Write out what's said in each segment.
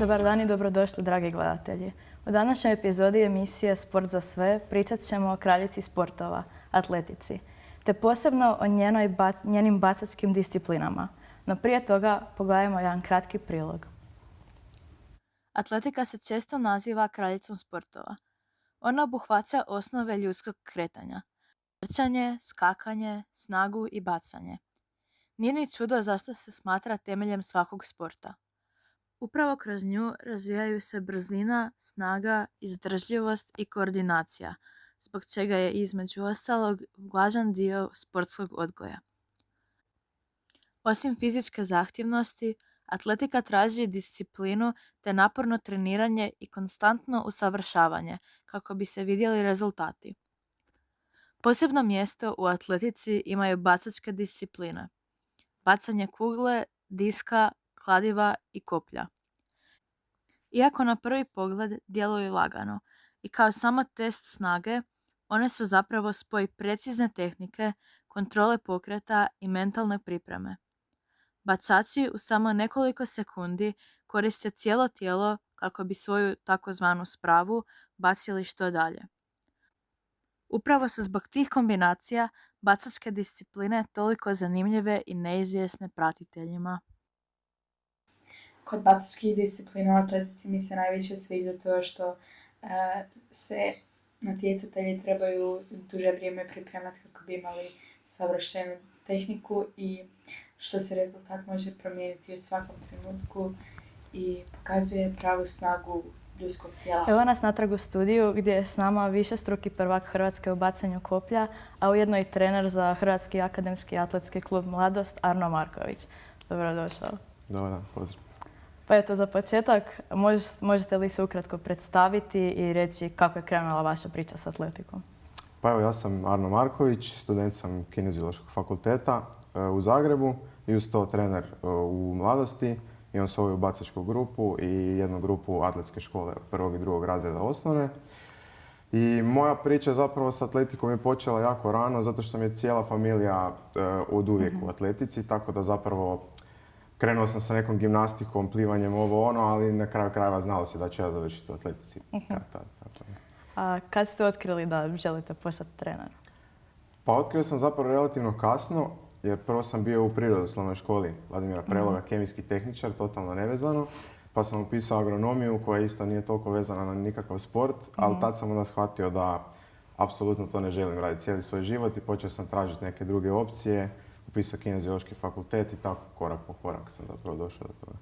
Dobar dan i dobrodošli, dragi gledatelji. U današnjoj epizodi emisije Sport za sve pričat ćemo o kraljici sportova, atletici, te posebno o njenim bacačkim disciplinama. No prije toga pogledajmo jedan kratki prilog. Atletika se često naziva kraljicom sportova. Ona obuhvaća osnove ljudskog kretanja, trčanje, skakanje, snagu i bacanje. Nije ni čudo zašto se smatra temeljem svakog sporta. Upravo kroz nju razvijaju se brzina, snaga, izdržljivost i koordinacija, zbog čega je između ostalog važan dio sportskog odgoja. Osim fizičke zahtjevnosti, atletika traži disciplinu te naporno treniranje i konstantno usavršavanje kako bi se vidjeli rezultati. Posebno mjesto u atletici imaju bacačke discipline: bacanje kugle, diska, kladiva i koplja. Iako na prvi pogled djeluju lagano i kao samo test snage, one su zapravo spoj precizne tehnike, kontrole pokreta i mentalne pripreme. Bacači u samo nekoliko sekundi koriste cijelo tijelo kako bi svoju takozvanu spravu bacili što dalje. Upravo su zbog tih kombinacija bacačke discipline toliko zanimljive i neizvjesne pratiteljima. Kod bacačkih disciplina u atletici mi se najviše sviđa to što se natjecatelji trebaju duže vrijeme pripremati kako bi imali savršenu tehniku i što se rezultat može promijeniti u svakom trenutku i pokazuje pravu snagu ljudskog tijela. Evo nas natrag u studiju gdje je s nama višestruki prvak Hrvatske u bacanju koplja, a ujedno i trener za Hrvatski akademski atletski klub Mladost Arno Marković. Dobrodošao. Dobar dan, pozdrav. Pa eto, za početak, možete li se ukratko predstaviti i reći kako je krenula vaša priča s atletikom? Pa evo, ja sam Arno Marković, student sam Kineziološkog fakulteta u Zagrebu i uz to trener u Mladosti. Imam svoju bacačku grupu i jednu grupu atletske škole prvog i drugog razreda osnovne. I moja priča zapravo s atletikom je počela jako rano zato što mi je cijela familija od uvijek u atletici, tako da zapravo krenuo sam sa nekom gimnastikom, plivanjem, ovo ono, ali na kraju krajeva znalo se da ću ja završiti u atletici. A kad ste otkrili da želite postati trener? Pa otkrio sam zapravo relativno kasno, jer prvo sam bio u prirodoslovnoj školi Vladimira Preloga, kemijski tehničar, totalno nevezano. Pa sam upisao agronomiju koja isto nije toliko vezana na nikakav sport, ali tad sam onda shvatio da apsolutno to ne želim raditi cijeli svoj život i počeo sam tražiti neke druge opcije. Upisao Kineziološki fakultet i tako korak po korak sam zapravo došao do toga.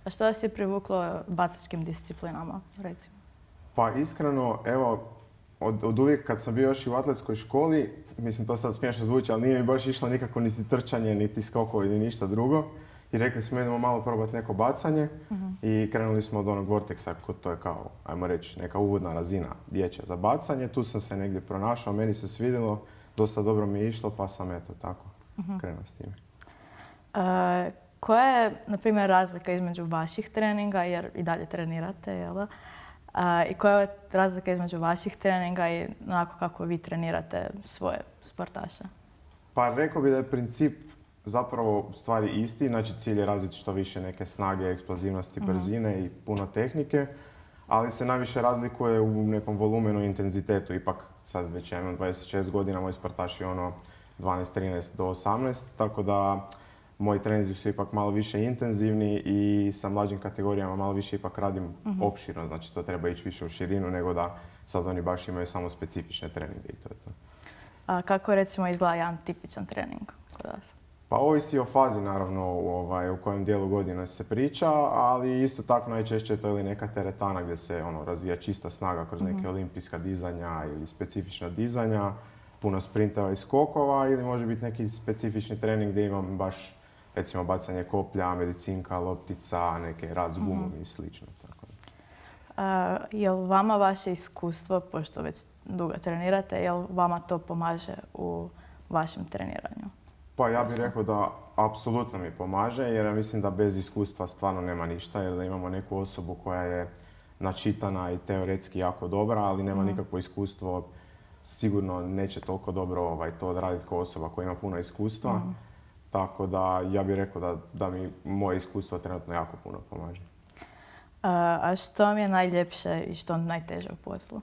A što vas je privuklo bacačkim disciplinama, recimo? Pa iskreno, evo, od uvijek kad sam bio još i u atletskoj školi, mislim to sad smiješno zvuči, ali nije mi baš išlo nikako niti trčanje, niti skokovi, ni ništa drugo. I rekli smo idemo malo probati neko bacanje i krenuli smo od onog Vortexa, to je kao, ajmo reći, neka uvodna razina dječja za bacanje. Tu sam se negdje pronašao, meni se svidjelo, dosta dobro mi je išlo, pa sam eto tako krenuo s time. Koja je, na primjer, razlika između vaših treninga, jer i dalje trenirate, jel da? I koja je razlika između vaših treninga i onako kako vi trenirate svoje sportaše? Pa rekao bih da je princip zapravo stvari isti, znači cilj je razviti što više neke snage, eksplozivnosti, brzine i puno tehnike, ali se najviše razlikuje u nekom volumenu i intenzitetu. Ipak sad već ja imam 26 godina, moji sportaši 12, 13 do 18, tako da moji treninzi su ipak malo više intenzivni i sa mlađim kategorijama malo više ipak radim opširno, znači to treba ići više u širinu nego da sad oni baš imaju samo specifične treninge i to je to. A kako recimo izgleda jedan tipičan trening kod vas? Pa ovisi o fazi naravno u kojem dijelu godine se priča, ali isto tako najčešće to je neka teretana gdje se razvija čista snaga kroz neke olimpijska dizanja ili specifična dizanja, puno sprinteva i skokova ili može biti neki specifični trening gdje imam baš recimo bacanje koplja, medicinka, loptica, neke rad s gumom i slično. Jel vama vaše iskustvo, pošto već dugo trenirate, jel vama to pomaže u vašem treniranju? Pa ja bih rekao da apsolutno mi pomaže jer ja mislim da bez iskustva stvarno nema ništa jer da imamo neku osobu koja je načitana i teoretski jako dobra, ali nema nikakvo iskustvo, sigurno neće toliko dobro to odraditi kao osoba koja ima puno iskustva. Tako da ja bih rekao da mi moje iskustvo trenutno jako puno pomaže. A što vam je najljepše i što najteže u poslu?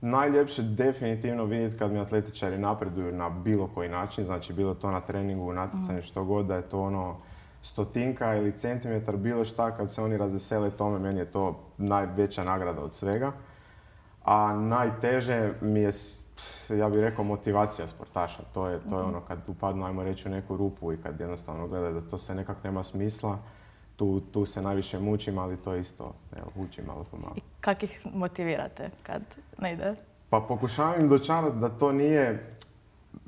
Najljepše definitivno vidjeti kad mi atletičari napreduju na bilo koji način, znači bilo to na treningu, natjecanju, što god, da je to ono stotinka ili centimetar, bilo šta, kad se oni razvesele tome, meni je to najveća nagrada od svega. A najteže mi je, ja bih rekao, motivacija sportaša. To je ono kad upadnu, ajmo reći, u neku rupu i kad jednostavno gledaju da to se nekak nema smisla. Tu se najviše mučim, ali to isto, evo, učim malo po malo. I kako ih motivirate kad ne ide? Pa pokušavam im dočarati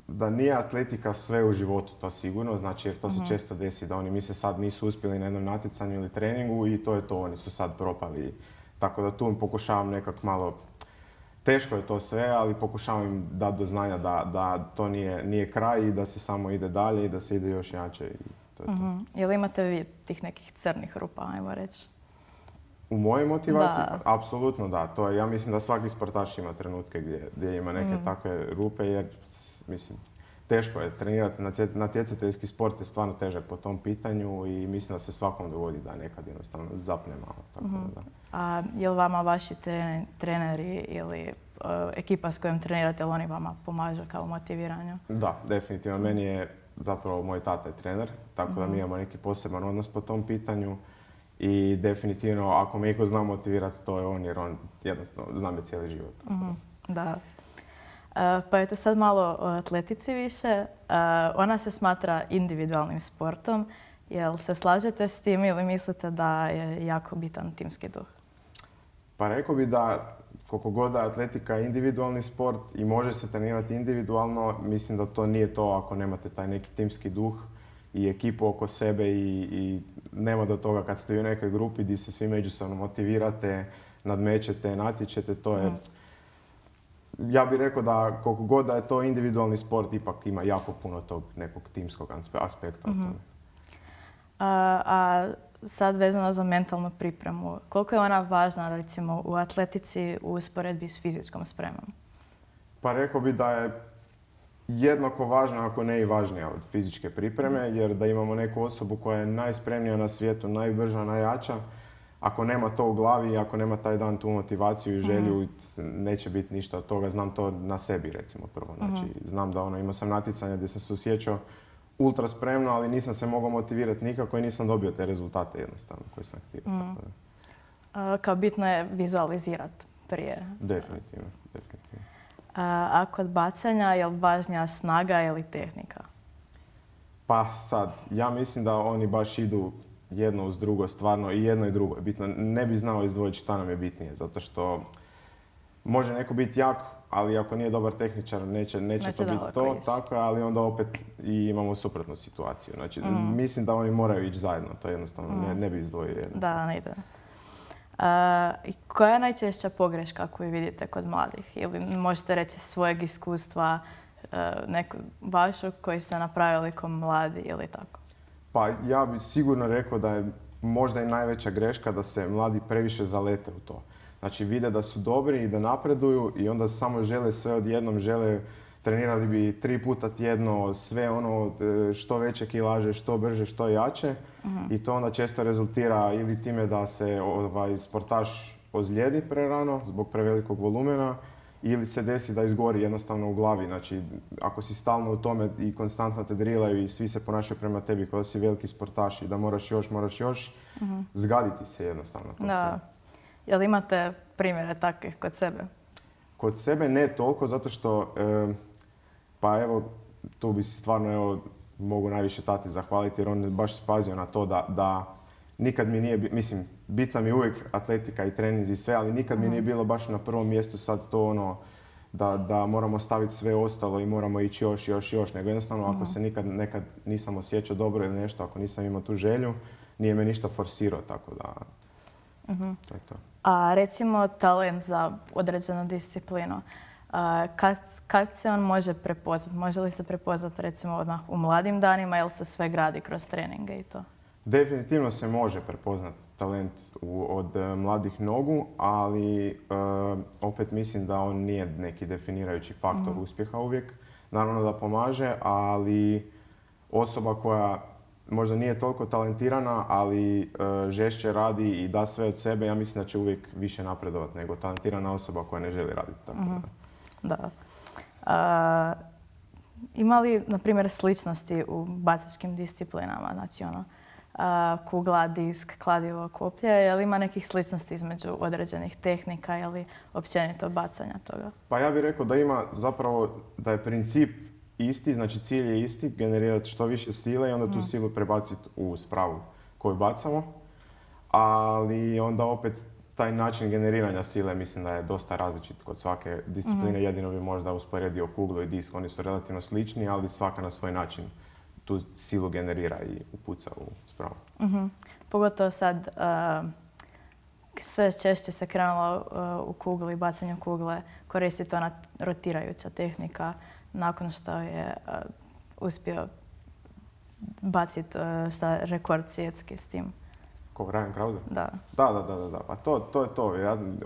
da nije atletika sve u životu, to sigurno, znači jer to se često desi da oni misle sad nisu uspjeli na jednom natjecanju ili treningu i to je to, oni su sad propali. Tako da tu im pokušavam nekak malo, teško je to sve, ali pokušavam im dati do znanja da to nije kraj i da se samo ide dalje i da se ide još jače i to je to. Jel imate vi tih nekih crnih rupa, ajmo reći? U mojoj motivaciji? Da. Apsolutno da. To je, ja mislim da svaki sportaš ima trenutke gdje ima neke takve rupe jer, mislim, teško je trenirati. Natjecateljski sport je stvarno težak po tom pitanju i mislim da se svakom dogodi da nekad jednostavno zapne malo. Tako da. A jel vama vaši treneri ili ekipa s kojom trenirate, jel oni vama pomažu kao u motiviranju? Da, definitivno. Meni je zapravo moj tata je trener, tako da mi imamo neki poseban odnos po tom pitanju. I definitivno, ako me iko zna motivirati, to je on, jer on jednostavno zna me cijeli život. Da. Pa eto sad malo o atletici više. Ona se smatra individualnim sportom. Jel se slažete s tim ili mislite da je jako bitan timski duh? Pa rekao bi da koliko god da je atletika individualni sport i može se trenirati individualno, mislim da to nije to ako nemate taj neki timski duh i ekipu oko sebe i nema do toga kad ste u nekoj grupi gdje se svi međusobno motivirate, nadmećete, natječete, to je... Ja bih rekao da koliko god da je to individualni sport, ipak ima jako puno tog nekog timskog aspekta u tome. A sad vezano za mentalnu pripremu, koliko je ona važna recimo u atletici u usporedbi s fizičkom spremom? Pa rekao bi da je jednako važna, ako ne i važnija od fizičke pripreme, jer da imamo neku osobu koja je najspremnija na svijetu, najbrža, najjača, ako nema to u glavi i ako nema taj dan tu motivaciju i želju, neće biti ništa od toga. Znam to na sebi, recimo, prvo. Znači, znam da imao sam natjecanja gdje sam se osjećao ultra spremno, ali nisam se mogao motivirati nikako i nisam dobio te rezultate jednostavno koje sam htio. Kao bitno je vizualizirati prije. Definitivno. A kod bacanja je li važnija snaga ili tehnika? Pa sad, ja mislim da oni baš idu jedno uz drugo, stvarno i jedno i drugo je bitno. Ne bi znao izdvojiti šta nam je bitnije, zato što može neko biti jak, ali ako nije dobar tehničar neće to biti to, tako je, ali onda opet i imamo suprotnu situaciju. Znači, mislim da oni moraju ići zajedno, to jednostavno ne bi izdvojio jedno. Da, ne ide. I koja je najčešća pogreška koju vidite kod mladih? Ili možete reći svojeg iskustva, neku vašu koji ste napravili kao mladi ili tako? Pa ja bih sigurno rekao da je možda i najveća greška da se mladi previše zalete u to. Znači vide da su dobri i da napreduju i onda samo žele sve odjednom, trenirali bi 3 puta tjedno, sve što veće kilaže, što brže, što jače. I to onda često rezultira ili time da se sportaš ozlijedi prerano zbog prevelikog volumena ili se desi da izgori jednostavno u glavi. Znači, ako si stalno u tome i konstantno te drilaju i svi se ponašaju prema tebi kao da si veliki sportaš i da moraš još, zgaditi se jednostavno. Da. Jel imate primjere takvih kod sebe? Kod sebe ne toliko, zato što, pa evo, tu bi si stvarno, mogu najviše tati zahvaliti jer on je baš spazio na to da nikad mi nije, mislim, bitna mi je uvijek atletika i treninzi i sve, ali nikad mi nije bilo baš na prvom mjestu sad to da moramo staviti sve ostalo i moramo ići još, nego jednostavno ako se nekad nisam osjećao dobro ili nešto, ako nisam imao tu želju, nije me ništa forsirao, tako da to je to. A recimo talent za određenu disciplinu, kad se on može prepoznati? Može li se prepoznati recimo odmah u mladim danima ili se sve gradi kroz treninge i to? Definitivno se može prepoznati talent od mladih nogu, ali opet mislim da on nije neki definirajući faktor uspjeha uvijek. Naravno da pomaže, ali osoba koja možda nije toliko talentirana, ali žešće radi i da sve od sebe, ja mislim da će uvijek više napredovati nego talentirana osoba koja ne želi raditi. Tako da. Da. Ima li, na primjer, sličnosti u bacačkim disciplinama? Znači, kugla, disk, kladivo, koplje. Je li ima nekih sličnosti između određenih tehnika ili općenito bacanja toga? Pa ja bih rekao da ima zapravo, da je princip isti, znači cilj je isti, generirati što više sile i onda tu silu prebaciti u spravu koju bacamo. Ali onda opet taj način generiranja sile mislim da je dosta različit kod svake discipline. Jedino bi možda usporedio kuglu i disk, oni su relativno slični, ali svaka na svoj način tu silu generira i upuca u spravu. Pogotovo sad sve češće se krenulo u kugli, bacanju kugle, koristiti ona rotirajuća tehnika nakon što je uspio baciti rekord svjetski s tim. Ko Ryan Krauser? Da. Da. Pa to je to.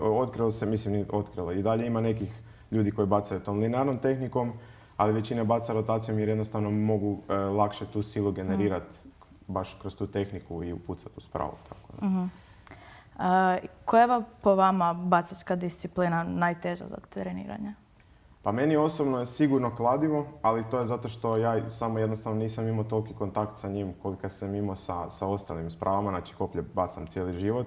Otkrilo se, mislim, otkrilo. I dalje ima nekih ljudi koji bacaju tom linearnom tehnikom, ali većina baca rotacijom jer jednostavno mogu lakše tu silu generirati baš kroz tu tehniku i upucati u spravu. Tako da. Koja je po vama bacačka disciplina najteža za treniranje? Pa meni osobno je sigurno kladivo, ali to je zato što ja samo jednostavno nisam imao toliki kontakt sa njim koliko sam imao sa ostalim spravama. Znači koplje bacam cijeli život.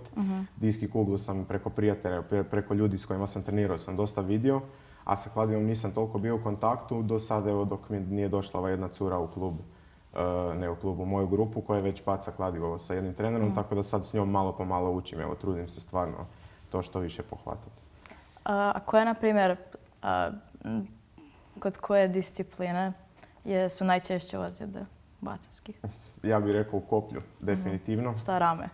Disk i kuglu sam preko prijatelja, preko ljudi s kojima sam trenirao sam dosta vidio, a sa kladivom nisam toliko bio u kontaktu do sada, evo, dok mi nije došla ova jedna cura u klub, ne u klubu, u moju grupu koja već baca kladivo sa jednim trenerom, tako da sad s njom malo po malo učim. Evo, trudim se stvarno to što više pohvatati. A koja, na primjer, kod koje discipline su najčešće ozljede bacačkih? Ja bih rekao u koplju, definitivno. Šta rame?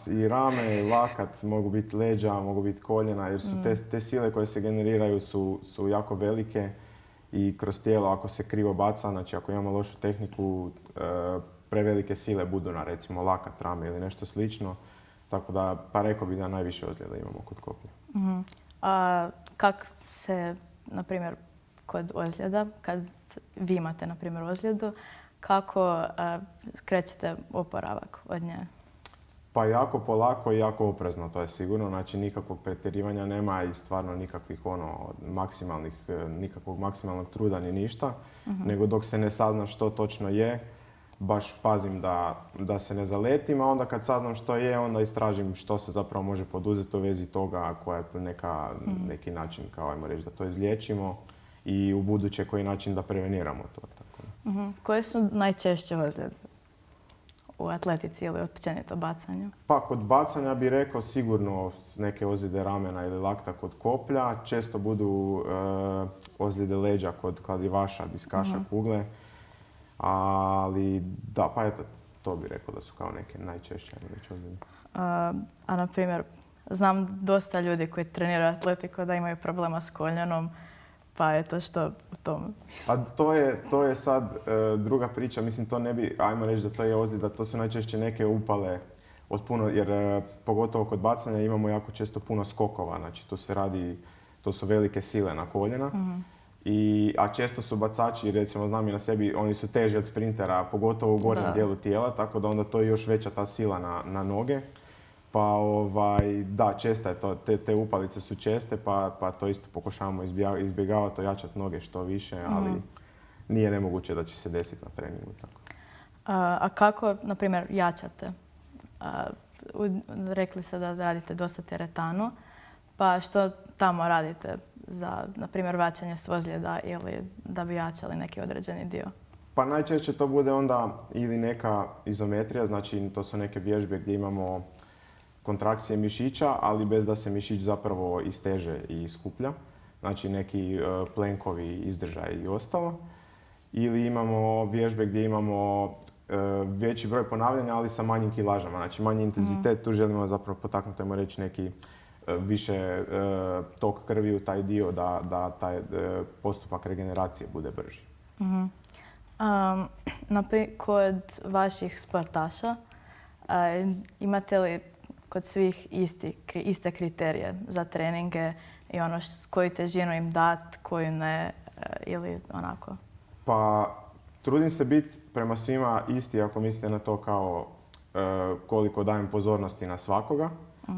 I rame, i lakat, mogu biti leđa, mogu biti koljena, jer su te sile koje se generiraju su jako velike i kroz tijelo ako se krivo baca, znači ako imamo lošu tehniku, prevelike sile budu na recimo lakat, rame ili nešto slično. Tako da, pa rekao bih da najviše ozljeda imamo kod koplja. A kak se, na primjer, kod ozljeda, kad vi imate, na primjer, ozljedu, kako krećete oporavak od nje? Pa jako polako i jako oprezno, to je sigurno. Znači nikakvog pretjerivanja nema i stvarno nikakvih nikakvog maksimalnog truda ni ništa. Nego dok se ne sazna što točno je, baš pazim da se ne zaletim, a onda kad saznam što je, onda istražim što se zapravo može poduzeti u vezi toga, koja je neki način, kao ajmo reći, da to izliječimo i u buduće koji način da preveniramo to. Tako. Koje su najčešće ozljede u atletici ili općenito bacanju? Pa kod bacanja bih rekao sigurno neke ozljede ramena ili lakta kod koplja. Često budu ozljede leđa kod kladivaša, diskaša, kugle. Ali da, pa eto, to bih rekao da su kao neke najčešće ozljede. A na primjer, znam dosta ljudi koji treniraju atletiku da imaju problema s koljenom, pa eto što u tom? A to je sad druga priča, mislim to ne bi, ajmo reći da to je ozljeda, to su najčešće neke upale od puno, jer pogotovo kod bacanja imamo jako često puno skokova, znači tu se radi, to su velike sile na koljena. A često su bacači, recimo znam i na sebi, oni su teži od sprintera, pogotovo u gornjem dijelu tijela, tako da onda to je još veća ta sila na noge. Pa da, česta je to, te upalice su česte, pa to isto pokušavamo izbjegavati, ojačati noge što više, ali nije nemoguće da će se desiti na treningu. Tako. A kako, na primjer, jačate? Rekli ste da radite dosta teretanu, pa što tamo radite za, na primjer, vraćanje s ozljeda ili da bi jačali neki određeni dio? Pa najčešće to bude onda ili neka izometrija, znači to su neke vježbe gdje imamo kontrakcije mišića, ali bez da se mišić zapravo isteže i skuplja. Znači neki plenkovi, izdržaj i ostalo. Ili imamo vježbe gdje imamo veći broj ponavljanja, ali sa manjim kilažama. Znači manji intenzitet, tu želimo zapravo potaknuti, ajmo reći, neki više tok krvi u taj dio da taj postupak regeneracije bude brži. Kod vaših sportaša imate li kod svih iste kriterije za treninge i ono koju težinu im dati, koju ne ili onako? Pa trudim se biti prema svima isti ako mislite na to kao koliko dajem pozornosti na svakoga,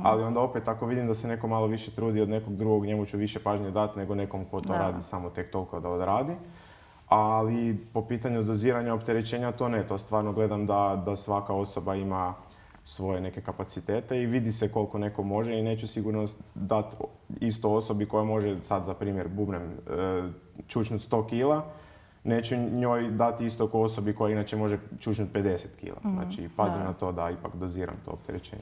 ali onda opet ako vidim da se neko malo više trudi od nekog drugog, njemu ću više pažnje dati nego nekom ko to radi samo tek toliko da odradi. Ali po pitanju doziranja opterećenja to ne, to stvarno gledam da svaka osoba ima svoje neke kapacitete i vidi se koliko neko može i neću sigurno dati isto osobi koja može sad za primjer bubnem čučnut 100 kila, neću njoj dati isto kao osobi koja inače može čučnut 50 kila. Znači pazim na to da ipak doziram to opterećenje.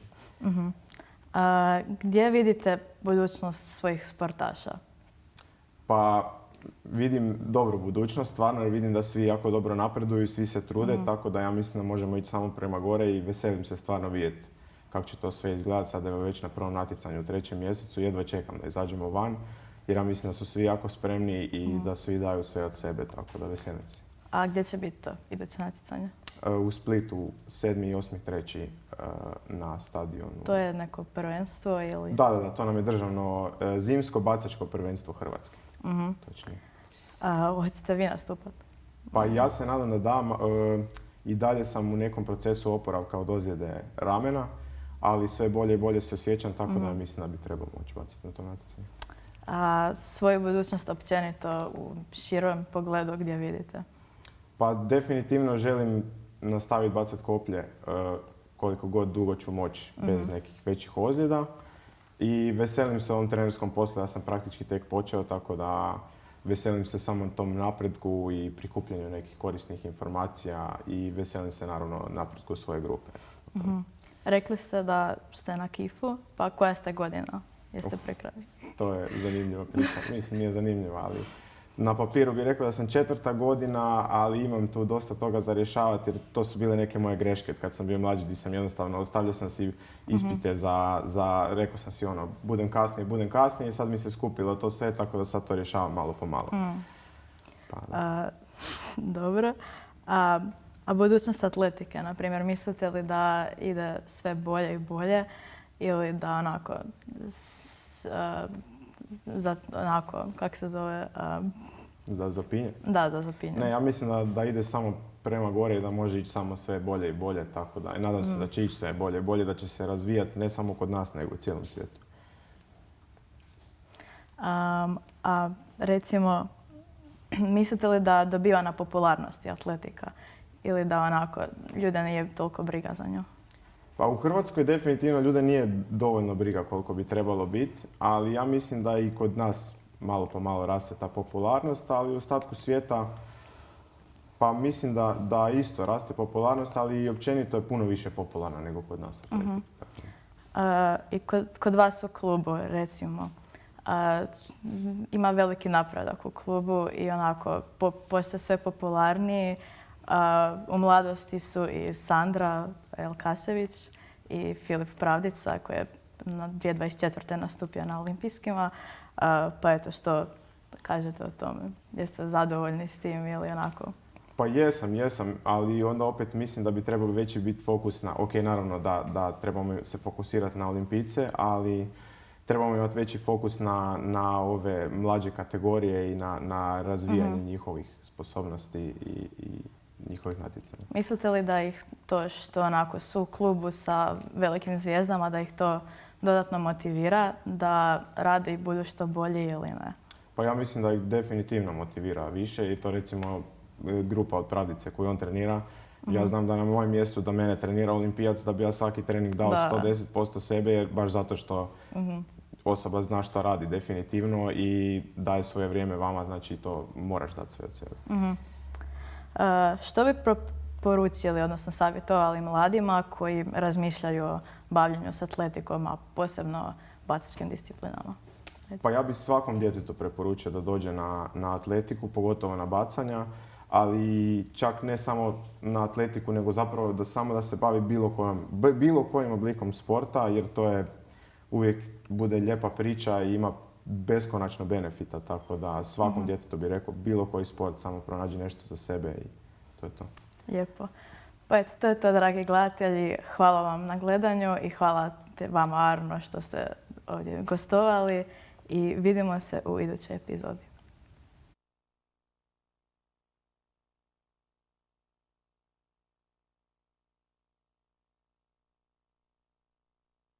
Gdje vidite budućnost svojih sportaša? Pa vidim dobru budućnost, stvarno, jer vidim da svi jako dobro napreduju, svi se trude, tako da ja mislim da možemo ići samo prema gore i veselim se stvarno vidjeti kako će to sve izgledati. Sad evo već na prvom natjecanju u 3. mjesecu, jedva čekam da izađemo van, jer ja mislim da su svi jako spremni i da svi daju sve od sebe, tako da veselim se. A gdje će biti to iduće natjecanje? U Splitu 7. i 8.3. Na stadionu. To je neko prvenstvo ili? Da, to nam je državno zimsko bacačko prvenstvo Hrvatske. Točnije. Hoćete vi nastupati? Pa ja se nadam da dam. I dalje sam u nekom procesu oporavka od ozljede ramena, ali sve bolje i bolje se osjećam, tako da mislim da bi trebalo moći baciti na to natjecanje. A svoju budućnost općenito u širom pogledu gdje vidite? Pa definitivno želim nastaviti bacati koplje koliko god dugo ću moći bez nekih većih ozljeda. I veselim se ovom trenerskom poslu, ja sam praktički tek počeo, tako da veselim se samo tom napretku i prikupljanju nekih korisnih informacija i veselim se naravno napretku svoje grupe. Rekli ste da ste na Kifu, pa koja ste godina? Jeste pri kraju? To je zanimljiva priča. Mislim, nije zanimljiva, ali na papiru bih rekao da sam 4. godina, ali imam tu dosta toga za rješavati jer to su bile neke moje greške. Kad sam bio mlađi, gdje sam jednostavno ostavljao sam si ispite rekao sam si budem kasnije i sad mi se skupilo to sve, tako da sad to rješavam malo po malo. Dobro. A budućnost atletike, na primjer, mislite li da ide sve bolje i bolje ili da onako, kako se zove? Da zapinje? Da zapinje. Ne, ja mislim da ide samo prema gore i da može ići samo sve bolje i bolje, tako da. I nadam se da će ići sve bolje i bolje, da će se razvijati ne samo kod nas, nego u cijelom svijetu. A recimo, mislite li da dobiva na popularnosti atletika ili da onako ljude nije toliko briga za nju? Pa u Hrvatskoj definitivno ljude nije dovoljno briga koliko bi trebalo biti, ali ja mislim da i kod nas malo po malo raste ta popularnost, ali u ostatku svijeta pa mislim da isto raste popularnost, ali i općenito je puno više popularna nego kod nas. I kod vas u klubu, recimo, ima veliki napredak u klubu i onako postaje sve popularniji. U mladosti su i Sandra Elkasević i Filip Pravdica koji je na 2024. nastupio na olimpijskima. Pa eto, što kažete o tome? Jeste zadovoljni s tim ili onako? Pa jesam, ali onda opet mislim da bi trebalo veći biti fokus na, ok, naravno da trebamo se fokusirati na olimpijce, ali trebamo imati veći fokus na ove mlađe kategorije i na razvijanje njihovih sposobnosti i njihovih natjecanja. Mislite li da ih to što onako su u klubu sa velikim zvijezdama, da ih to dodatno motivira da rade i budu što bolji ili ne? Pa ja mislim da ih definitivno motivira više i to recimo grupa od Pravdice koju on trenira. Ja znam da na mojem mjestu da mene trenira olimpijac, da bi ja svaki trening dao 110% sebe, jer baš zato što osoba zna što radi definitivno i daje svoje vrijeme vama, znači to moraš dati sve od sebe. Što bi poručili, odnosno savjetovali mladima koji razmišljaju o bavljenju s atletikom, a posebno bacačkim disciplinama? Pa ja bih svakom djetetu preporučio da dođe na atletiku, pogotovo na bacanja, ali čak ne samo na atletiku, nego zapravo da se bavi bilo kojim oblikom sporta, jer to je uvijek bude lijepa priča i ima beskonačno benefita, tako da svakom djetetu bih rekao bilo koji sport, samo pronađi nešto za sebe i to je to. Lijepo. Pa eto, to je to, dragi gledatelji. Hvala vam na gledanju i hvala vama, Arno, što ste ovdje gostovali i vidimo se u idućoj epizodi.